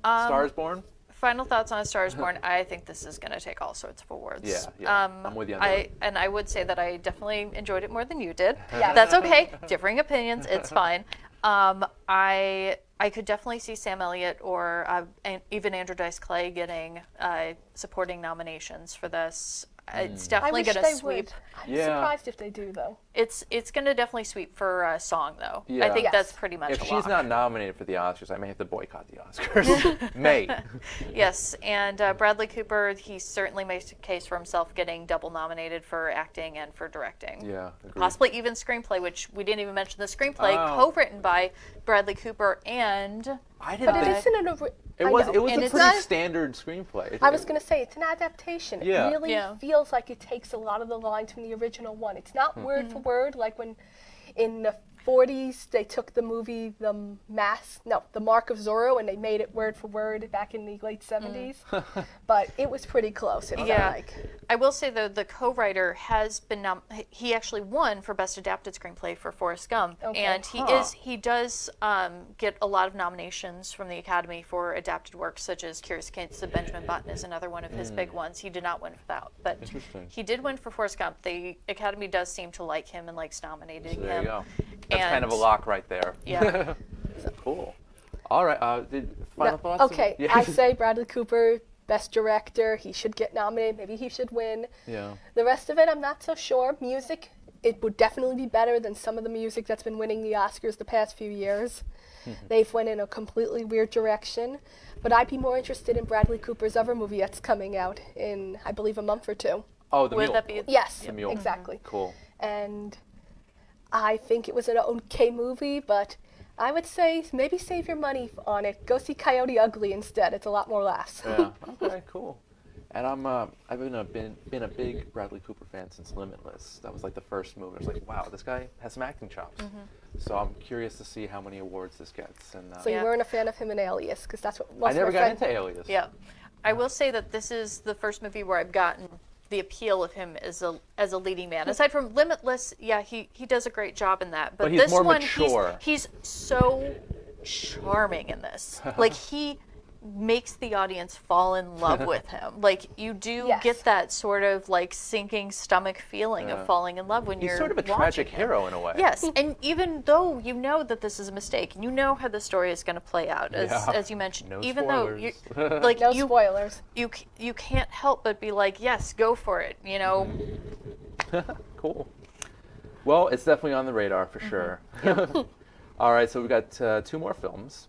Stars Born? Final thoughts on A Star Is Born. I think this is going to take all sorts of awards. Yeah, I'm with you on that. And I would say that I definitely enjoyed it more than you did. Yes. That's okay. Differing opinions. It's fine. I could definitely see Sam Elliott or even Andrew Dice Clay getting supporting nominations for this. It's I definitely wish going to they sweep. would. I'm Yeah. surprised if they do, though. It's going to definitely sweep for song, though. I Yeah. think Yes. that's pretty much If a she's lock. not nominated for the Oscars, I may have to boycott the Oscars. May. Yes, and Bradley Cooper, he certainly makes a case for himself getting double nominated for acting and for directing. Yeah, agreed. Possibly even screenplay, which we didn't even mention the screenplay, Oh. co-written by Bradley Cooper and I didn't But it think isn't an it was. It was And a it's pretty not- standard screenplay. I was going to say, it's an adaptation. Yeah. It really Yeah. feels like it takes a lot of the lines from the original one. It's not word for word, like when in the 40s they took the movie The Mark of Zorro, and they made it word for word back in the late 70s. But it was pretty close, it felt Yeah. like. I will say though the co-writer has been he actually won for best adapted screenplay for Forrest Gump, Okay. and he does get a lot of nominations from the Academy for adapted works such as Curious Case of Benjamin Button is another one of his big ones. He did not win for that, but Interesting. he did win for Forrest Gump. The Academy does seem to like him and likes nominating So there him. you go. That's kind of a And- lock right there. Yeah. Cool. All right. Final thoughts? Okay, Yeah. I say Bradley Cooper, best director. He should get nominated. Maybe he should win. Yeah. The rest of it, I'm not so sure. Music, it would definitely be better than some of the music that's been winning the Oscars the past few years. They've went in a completely weird direction. But I'd be more interested in Bradley Cooper's other movie that's coming out in, I believe, a month or two. Oh, the Would mule. that be? Yes, The Mule. exactly. Cool. And I think it was an okay movie, but I would say maybe save your money on it. Go see Coyote Ugly instead. It's a lot more laughs. Yeah. Okay. Cool. And I've been a big Bradley Cooper fan since Limitless. That was like the first movie. I was like, wow, this guy has some acting chops. So I'm curious to see how many awards this gets. And So you Yeah. weren't a fan of him in Alias, because that's what most I never of my got friends. into Alias. Yeah. I will say that this is the first movie where I've gotten the appeal of him as a leading man. Aside from Limitless, yeah, he does a great job in that. But he's this more one, mature. he's so charming in this. Like he makes the audience fall in love with him. Like you do Yes. get that sort of like sinking stomach feeling Yeah. of falling in love when He's you're sort of a watching tragic him. hero in a way. Yes, and even though you know that this is a mistake, and you know how the story is going to play out, Yeah. as you mentioned, No even spoilers. though you like No you spoilers. you can't help but be like, yes, go for it. You know, Cool. Well, it's definitely on the radar for sure. All right, so we've got 2 more films,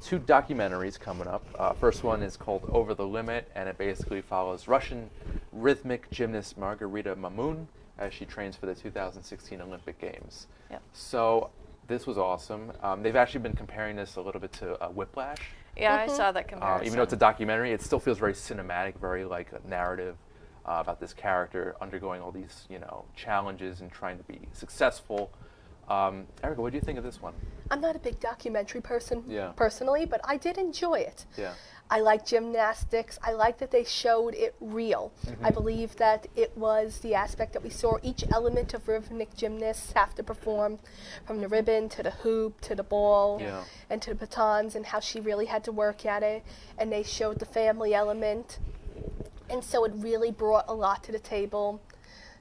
2 documentaries coming up. First one is called Over the Limit, and it basically follows Russian rhythmic gymnast Margarita Mamun as she trains for the 2016 Olympic Games. Yep. So this was awesome. They've actually been comparing this a little bit to Whiplash. yeah, I saw that comparison. Even though it's a documentary, it still feels very cinematic, very like a narrative about this character undergoing all these, challenges and trying to be successful. Erica, what do you think of this one? I'm not a big documentary person Yeah. personally, but I did enjoy it. Yeah. I like gymnastics. I like that they showed it real. I believe that it was the aspect that we saw each element of rhythmic gymnasts have to perform, from the ribbon to the hoop to the ball Yeah. and to the batons, and how she really had to work at it. And they showed the family element. And so it really brought a lot to the table.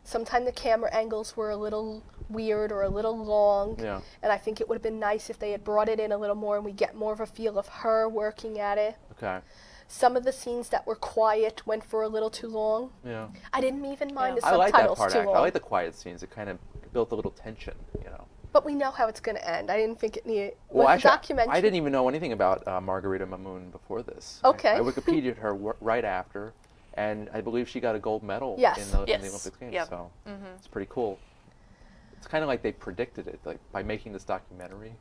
Sometimes the camera angles were a little weird or a little long. Yeah. And I think it would have been nice if they had brought it in a little more and we get more of a feel of her working at it. Okay. Some of the scenes that were quiet went for a little too long. Yeah. I didn't even mind the I like that subtitles part. too Actually. long. I like the quiet scenes. It kind of built a little tension. But we know how it's going to end. I didn't think it needed. Well, Was the actually, documentary? I didn't even know anything about Margarita Mamun before this. Okay. I Wikipedia'd her right after, and I believe she got a gold medal Yes. in the Yes. Olympic Games. Yep. So it's pretty cool. It's kind of like they predicted it. Like by making this documentary,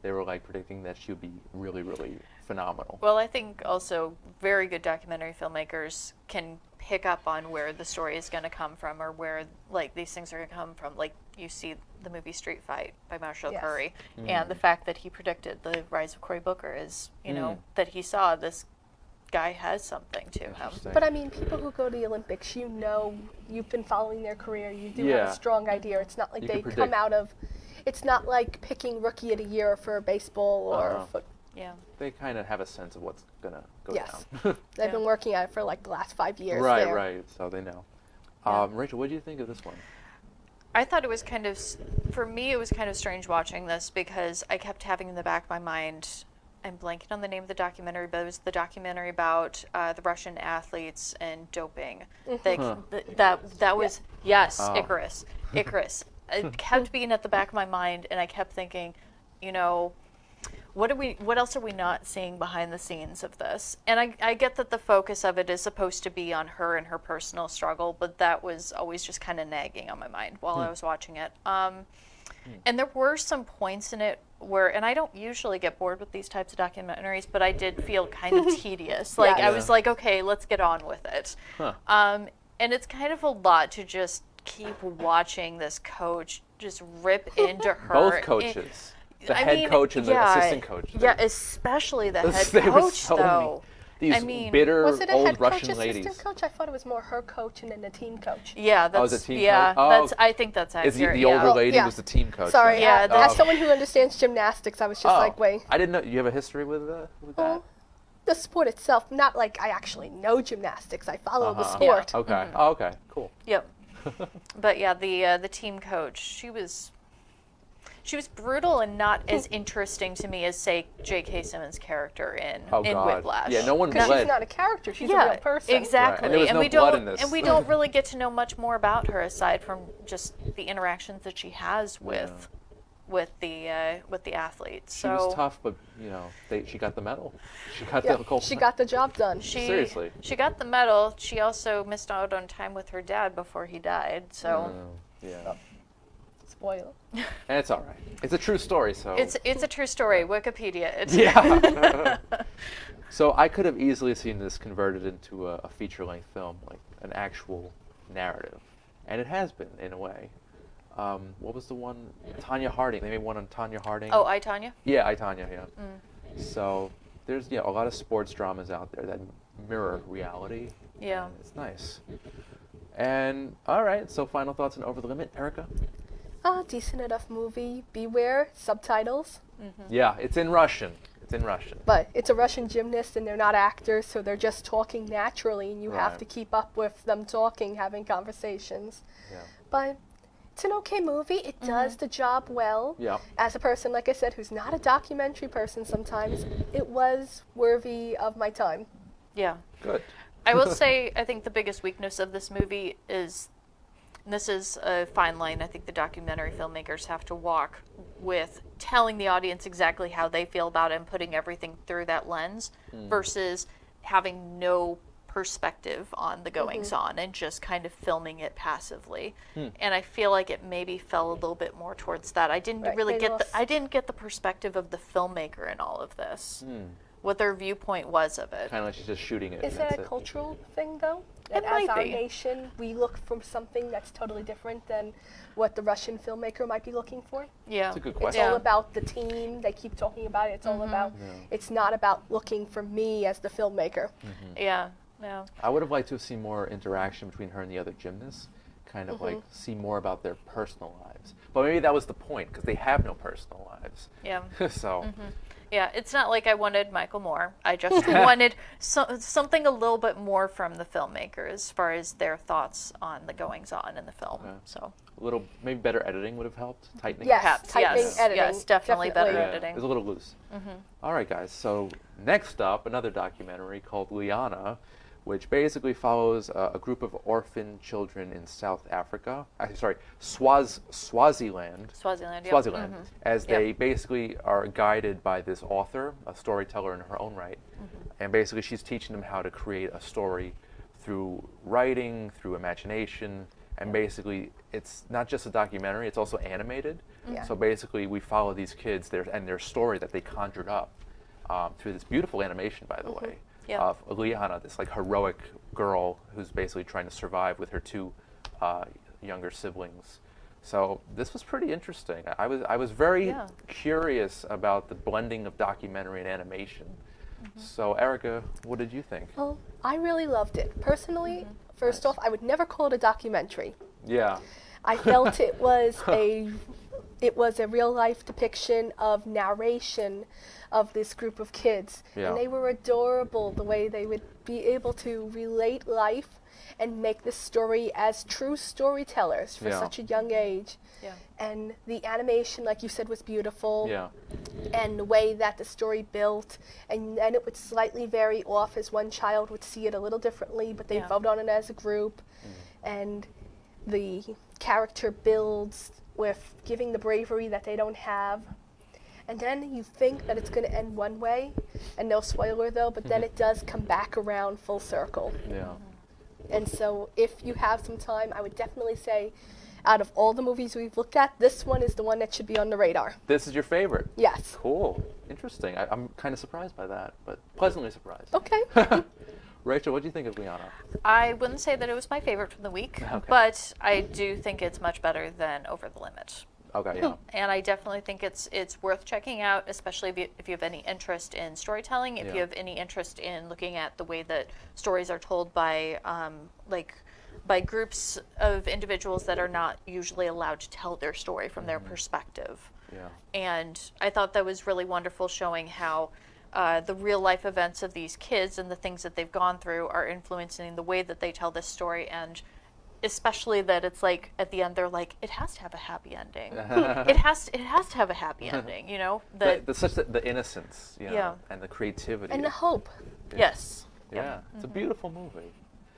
they were like predicting that she would be really, really phenomenal. Well, I think also very good documentary filmmakers can pick up on where the story is going to come from, or where like these things are going to come from. Like you see the movie Street Fight by Marshall Yes. Curry, and the fact that he predicted the rise of Cory Booker is, that he saw this guy has something to him. Interesting. But I mean, people who go to the Olympics, you've been following their career. You do have Yeah. a strong idea. It's not like You they can come predict. out of. It's not like picking rookie of the year for baseball or Uh-huh. foot. Yeah. They kind of have a sense of what's gonna go Yes. down. They've Yeah. been working at it for like the last 5 years. right, there. right. So they know. Yeah. Rachel, what do you think of this one? I thought it was for me, it was kind of strange watching this because I kept having in the back of my mind I'm blanking on the name of the documentary, but it was the documentary about the Russian athletes and doping. That was yes, Icarus. Icarus. It kept being at the back of my mind, and I kept thinking, you know, what else are we not seeing behind the scenes of this? And I get that the focus of it is supposed to be on her and her personal struggle, but that was always just kind of nagging on my mind while I was watching it. And there were some points in it where, and I don't usually get bored with these types of documentaries, but I did feel kind of tedious. Like, I was like, okay, let's get on with it. And it's kind of a lot to just keep watching this coach just rip into her. Both coaches. The head coach and the assistant coach. Yeah, especially the head They were coach, so though. These bitter Was it a old head Russian coach, ladies. assistant coach? I thought it was more her coach and then the team coach. Yeah, that's the team yeah. coach? Oh, That's I think that's Is accurate. the older yeah. lady yeah. was the team coach? Sorry, then? Yeah, as someone who understands gymnastics, I was just like, wait. I didn't know. You have a history with that? The sport itself, not like I actually know gymnastics. I follow the sport. Okay. Oh, okay. Cool. Yep. But yeah, the team coach, she was brutal and not as interesting to me as, say, J.K. Simmons' character in Whiplash. Yeah, no one Because bled. she's not a character; she's a Yeah, real person. exactly. Right. And there was no we blood don't in this. and we don't really get to know much more about her aside from just the interactions that she has with the athletes. She So was tough, but she got the medal. She got Yeah, the gold. she got the job done. Seriously. She got the medal. She also missed out on time with her dad before he died. So Yeah. Spoiler. And it's all right. It's a true story, so. it's a true story. Wikipedia it. Yeah. So I could have easily seen this converted into a feature-length film, like an actual narrative, and it has been in a way. What was the one? Tanya Harding. They made one on Tanya Harding. Oh, I, Tanya? Yeah, I, Tanya. Yeah. So there's a lot of sports dramas out there that mirror reality. Yeah. And it's nice. And all right. So final thoughts on Over the Limit, Erica? Decent enough movie. Beware subtitles. Yeah, it's in Russian. It's in Russian. But it's a Russian gymnast and they're not actors, so they're just talking naturally, and you have Right. to keep up with them talking, having conversations. Yeah. But it's an okay movie. It does the job well. Yeah. As a person, like I said, who's not a documentary person sometimes, it was worthy of my time. Yeah. Good. I will say, I think the biggest weakness of this movie is, and this is a fine line I think the documentary filmmakers have to walk with, telling the audience exactly how they feel about it and putting everything through that lens versus having no perspective on the goings on and just kind of filming it passively. And I feel like it maybe fell a little bit more towards that. I didn't Right, really they get lost- I didn't get the perspective of the filmmaker in all of this. What their viewpoint was of it. Kind of like she's just shooting it. Is and that that's a it. cultural thing, though? That might as our be. nation, we look for something that's totally different than what the Russian filmmaker might be looking for? Yeah. It's a good It's question. all about the team. They keep talking about it. It's all about, it's not about looking for me as the filmmaker. Yeah. Yeah. I would have liked to have seen more interaction between her and the other gymnasts, kind of like see more about their personal lives. But maybe that was the point, because they have no personal lives. Yeah. So, Yeah, it's not like I wanted Michael Moore. I just wanted something a little bit more from the filmmaker as far as their thoughts on the goings-on in the film. Okay. So a little, maybe better editing would have helped, tightening. Yes, perhaps, typing, yes, editing. yes, definitely better Yeah, editing. it was a little loose. All right, guys. So next up, another documentary called Liana, which basically follows a group of orphan children in South Africa. Swaziland. Swaziland, yeah. Swaziland, as Yep. they basically are guided by this author, a storyteller in her own right, and basically she's teaching them how to create a story through writing, through imagination, and basically it's not just a documentary, it's also animated. Yeah. So basically we follow these kids and their story that they conjured up through this beautiful animation, by the way, Yeah. of Liana, this like heroic girl who's basically trying to survive with her two younger siblings. So this was pretty interesting. I was very Yeah. curious about the blending of documentary and animation. So Erica, what did you think? Well, I really loved it. Personally, first off, I would never call it a documentary. Yeah. I felt it was a real life depiction of narration of this group of kids. Yeah. And they were adorable the way they would be able to relate life and make this story as true storytellers for Yeah. such a young age. Yeah. And the animation, like you said, was beautiful. Yeah. And the way that the story built, and then it would slightly vary off as one child would see it a little differently, but they Yeah. vote on it as a group. And the character builds with giving the bravery that they don't have. And then you think that it's going to end one way, and no spoiler though, but then it does come back around full circle. Yeah. And so if you have some time, I would definitely say out of all the movies we've looked at, this one is the one that should be on the radar. This is your favorite. Yes. Cool. Interesting. I'm kind of surprised by that, but pleasantly surprised. Okay. Rachel, what do you think of Liana? I wouldn't say that it was my favorite from the week, Okay. but I do think it's much better than Over the Limit. Okay, yeah. And I definitely think it's worth checking out, especially if you have any interest in storytelling, if Yeah. you have any interest in looking at the way that stories are told by by groups of individuals that are not usually allowed to tell their story from their perspective. Yeah. And I thought that was really wonderful, showing how the real life events of these kids and the things that they've gone through are influencing the way that they tell this story, and especially that it's like at the end they're like, it has to have a happy ending. it has to have a happy ending, you know? The innocence, you know, Yeah. and the creativity. And the hope. Yes. Yeah, it's a beautiful movie.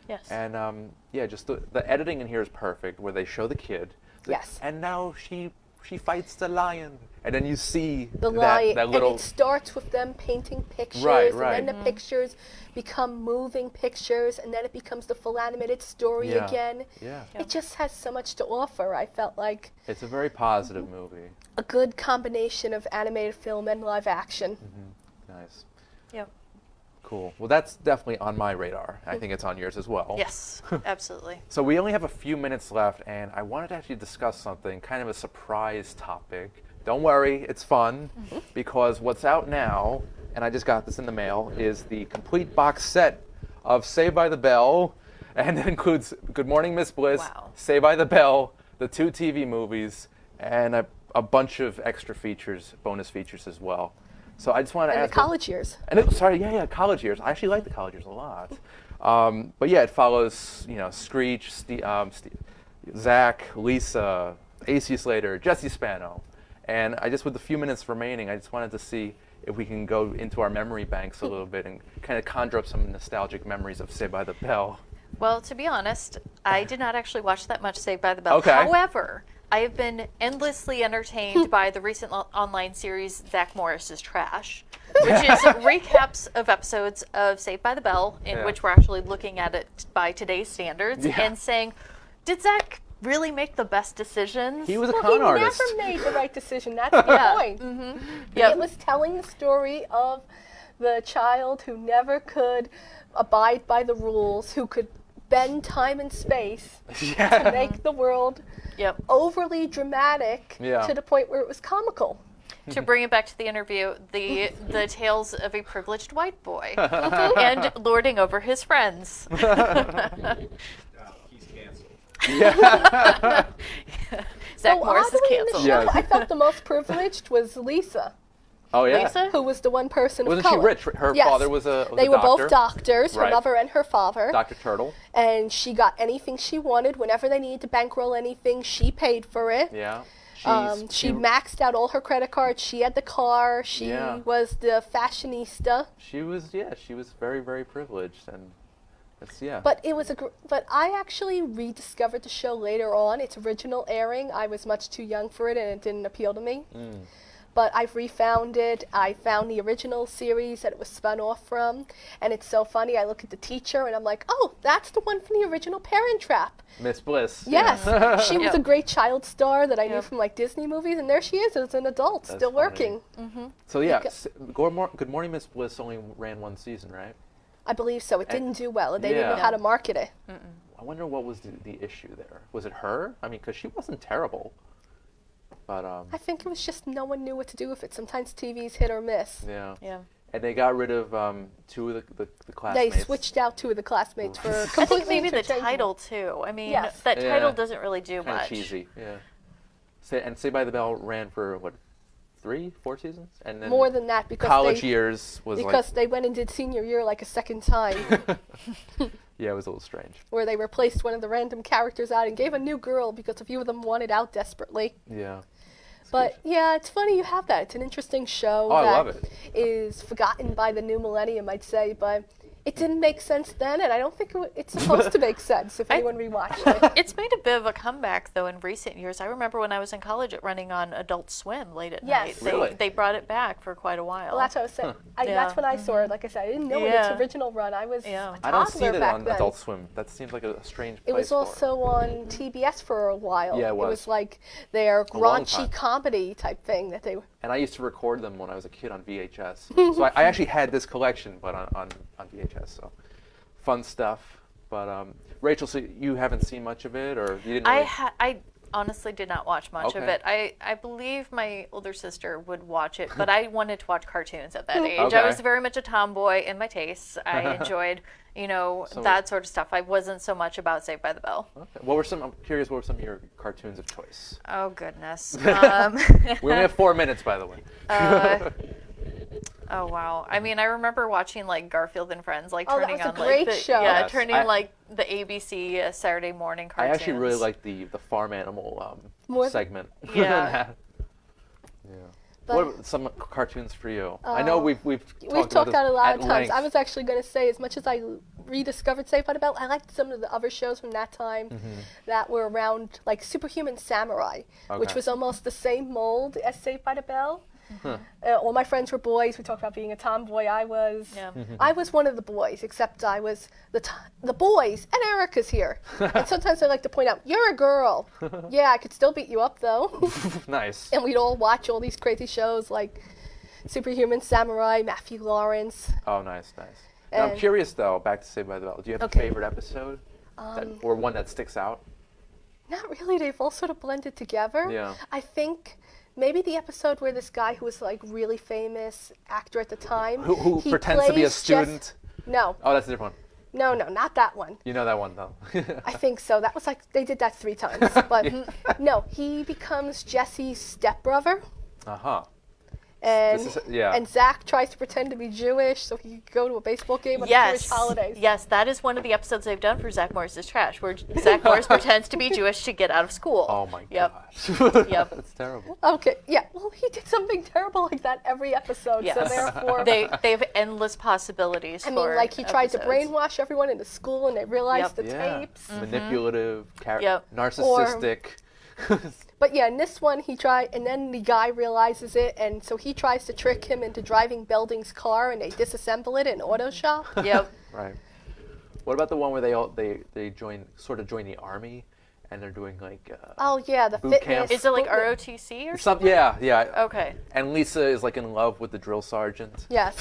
Yes. And yeah, just the editing in here is perfect, where they show the kid. It's like, Yes. And now she fights the lion, and then you see The lion, that little. and it starts with them painting pictures, Right, and then the pictures become moving pictures, and then it becomes the full animated story Yeah. again. Yeah. It just has so much to offer. I felt like It's a very positive movie. a good combination of animated film and live action. Nice. Yep. Cool. Well, that's definitely on my radar. I think it's on yours as well. Yes, absolutely. So we only have a few minutes left, and I wanted to actually discuss something, kind of a surprise topic. Don't worry, it's fun, because what's out now, and I just got this in the mail, is the complete box set of Saved by the Bell, and it includes Good Morning Miss Bliss, Wow. Saved by the Bell, the 2 TV movies, and a bunch of extra features, bonus features as well. So I just want to And ask. the college years. And college years. I actually like the college years a lot. But yeah, it follows, Screech, Zach, Lisa, AC Slater, Jesse Spano. And with the few minutes remaining, I just wanted to see if we can go into our memory banks a little bit and kind of conjure up some nostalgic memories of Saved by the Bell. Well, to be honest, I did not actually watch that much Saved by the Bell. Okay. However, I have been endlessly entertained by the recent online series Zach Morris's Trash, which is recaps of episodes of Saved by the Bell, in Yeah. which we're actually looking at it by today's standards Yeah. and saying, did Zach really make the best decisions? He was a Well, con he artist. never made the right decision. That's the Yeah. point. Yep. It was telling the story of the child who never could abide by the rules, who could bend time and space to make the world Yep. overly dramatic Yeah. to the point where it was comical. To bring it back to the interview, the tales of a privileged white boy and lording over his friends. He's canceled. Zach Morris is oddly in the canceled. show, Yes. I felt the most privileged was Lisa, Oh, yeah. Lisa? who was the one person Wasn't of she color. rich? Her Yes. father was a They were doctor. both doctors, her Right. mother and her father. Dr. Turtle. And she got anything she wanted. Whenever they needed to bankroll anything, she paid for it. Yeah. She maxed out all her credit cards. She had the car. She Yeah. was the fashionista. She was very, very privileged, and yeah. But it was but I actually rediscovered the show later on. Its original airing, I was much too young for it, and it didn't appeal to me. But I've refound it. I found the original series that it was spun off from, and it's so funny. I look at the teacher, and I'm like, oh, that's the one from the original Parent Trap. Miss Bliss. Yes, she was Yep. a great child star that I knew Yep. from like Disney movies, and there she is as an adult, That's still funny. working. So yeah, Because- Good Morning Miss Bliss only ran one season, right? I believe so. It didn't do well. They didn't know Yeah. how to market it. I wonder what was the issue there. Was it her? I mean, because she wasn't terrible. But I think it was just no one knew what to do with it. Sometimes TV's hit or miss. yeah. Yeah. And they got rid of 2 of the They classmates. switched out 2 of the classmates for I completely think maybe the interchangeable. title too. I mean, Yes. that Yeah. title doesn't really do Kind of much. cheesy. Yeah. Saved by the Bell ran for what, 3-4 seasons, and then More than that because college they years was because they went and did senior year like a second time. Yeah, it was a little strange. where they replaced one of the random characters out and gave a new girl because a few of them wanted out desperately. Yeah. But yeah, it's funny you have that. It's an interesting show Oh, I that love it. is forgotten by the new millennium, I'd say, but it didn't make sense then, and I don't think it's supposed to make sense if anyone rewatched it. It's made a bit of a comeback though in recent years. I remember when I was in college, it running on Adult Swim late at Yes. night. Really? They brought it back for quite a while. Well, that's what I was saying. That's Yeah. when I saw it. Like I said, I didn't know in Yeah. its original run. I was Yeah. a I don't see toddler it back on then. Adult Swim. That seems like a strange place It was for also on TBS for a while. Yeah, it It was was. like their long raunchy time. comedy type thing that they. And I used to record them when I was a kid on VHS. So I actually had this collection, but on VHS. So fun stuff. But Rachel, so you haven't seen much of it, or you didn't? Really... I honestly did not watch much of Okay. it. I believe my older sister would watch it, but I wanted to watch cartoons at that age. Okay. I was very much a tomboy in my tastes. I enjoyed, that sort of stuff. I wasn't so much about Saved by the Bell. Okay. I'm curious. What were some of your cartoons of choice? Oh goodness. We only have 4 minutes, by the way. Oh wow! I mean, I remember watching like Garfield and Friends, like Oh, that turning was a on great like the, show. yeah, Yes. turning like the ABC Saturday morning I cartoons. actually really like the farm animal More- segment. Yeah. Yeah. But- What are some cartoons for you? I know we've We've about talked this about it a lot at of times. length. I was actually going to say, as much as I rediscovered Saved by the Bell, I liked some of the other shows from that time that were around, like Superhuman Samurai, which Okay. was almost the same mold as Saved by the Bell. All my friends were boys. We talked about being a tomboy. I was one of the boys, except I was the boys, and Erica's here. And sometimes I like to point out, you're a girl. Yeah, I could still beat you up, though. Nice. And we'd all watch all these crazy shows like Superhuman Samurai, Matthew Lawrence. Oh, nice. Now, I'm And- curious, though, back to Saved by the Bell. Do you have Okay. a favorite episode? Or one that sticks out? Not really. They've all sort of blended together. Yeah. I think maybe the episode where this guy who was like really famous actor at the time. Who he pretends to be a plays student? No, Oh, that's a different one. no, not that one. You know that one, though. I think so. That was like they did that 3 times. But no, he becomes Jesse's stepbrother. Uh-huh. And, This is- yeah. and Zach tries to pretend to be Jewish so he could go to a baseball game on Yes, Jewish holidays. yes, that is one of the episodes they've done for Zach Morris's Trash, where Zach Morris pretends to be Jewish to get out of school. Oh, my Yep. gosh. Yep. That's terrible. Okay, yeah. Well, he did something terrible like that every episode. So Yes. therefore, They have endless possibilities. I mean, like he tried to brainwash everyone into school, and they realized Yep. the Yeah. tapes. Manipulative, Yep. narcissistic. But yeah, in this one, he tried, and then the guy realizes it, and so he tries to trick him into driving Belding's car, and they disassemble it in auto shop. Yep. Right. What about the one where they join the army, and they're doing like Oh yeah, the Boot fitness. camp. Is it like boot- ROTC or something? yeah. Okay. And Lisa is like in love with the drill sergeant. Yes,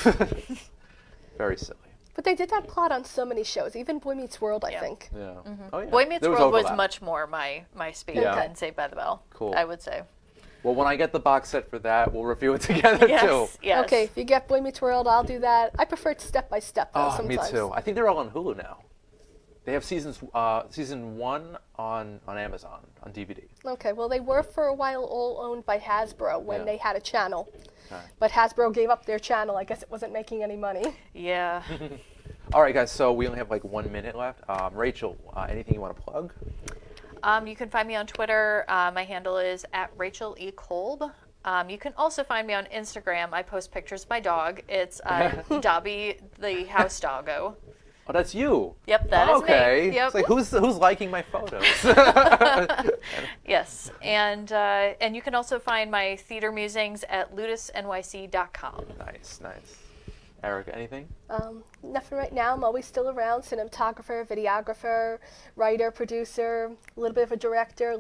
Very silly. but they did that plot on so many shows, even Boy Meets World, I Yeah. think. Yeah. Oh, yeah. Boy Meets There World was overlap. much more my speed Yeah. than Saved by the Bell. Cool. I would say. Well, when I get the box set for that, we'll review it together too. Yes. Yes. Okay, if you get Boy Meets World, I'll do that. I prefer it step by step though. Oh, Sometimes. me too. I think they're all on Hulu now. They have season 1 on Amazon on DVD. Okay, well they were for a while all owned by Hasbro when Yeah. they had a channel, Okay. but Hasbro gave up their channel. I guess it wasn't making any money. Yeah. All right, guys. So we only have like 1 minute left. Rachel, anything you want to plug? You can find me on Twitter. My handle is @RachelEKolb. You can also find me on Instagram. I post pictures of my dog. It's Dobby the house doggo. Oh, that's you. Yep, that is me. Okay. Yep. It's like who's liking my photos? Yes, and you can also find my theater musings at ludusnyc.com. Nice. Erica, anything? Nothing right now. I'm always still around. Cinematographer, videographer, writer, producer, a little bit of a director. You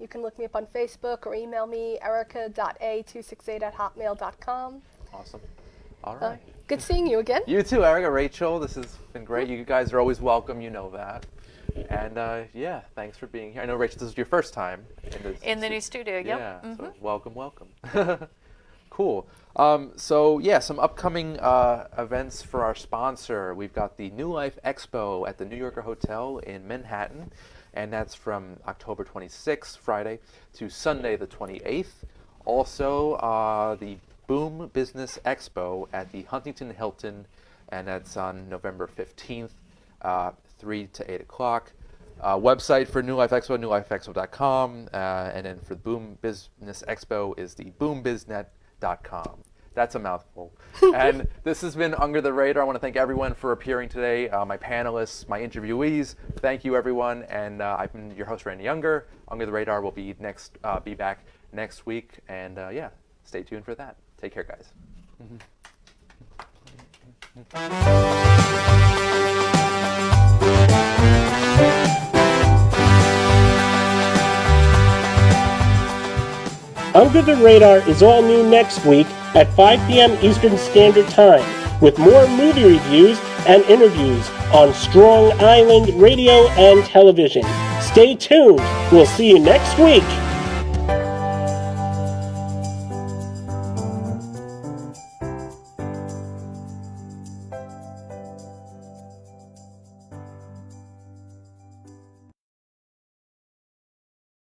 can look me up on Facebook or email me, erica.a268@hotmail.com. Awesome. All right. Good seeing you again. You too, Erica. Rachel, this has been great. You guys are always welcome. You know that. And yeah, thanks for being here. I know, Rachel, this is your first time In the new studio, yep. Yeah. So welcome. Cool. So yeah, some upcoming events for our sponsor. We've got the New Life Expo at the New Yorker Hotel in Manhattan, and that's from October 26th, Friday, to Sunday the 28th. Also, the Boom Business Expo at the Huntington Hilton, and that's on November 15th 3 to 8 o'clock. Website for New Life Expo, newlifeexpo.com, and then for the Boom Business Expo is the boombiznet.com. That's a mouthful. And this has been Under the Radar. I want to thank everyone for appearing today, my panelists, my interviewees. Thank you, everyone. And I've been your host, Randy Younger. Under the Radar will be back next week. And yeah, stay tuned for that. Take care, guys. Under the Radar is all new next week at 5 p.m. Eastern Standard Time, with more movie reviews and interviews on Strong Island Radio and Television. Stay tuned. We'll see you next week.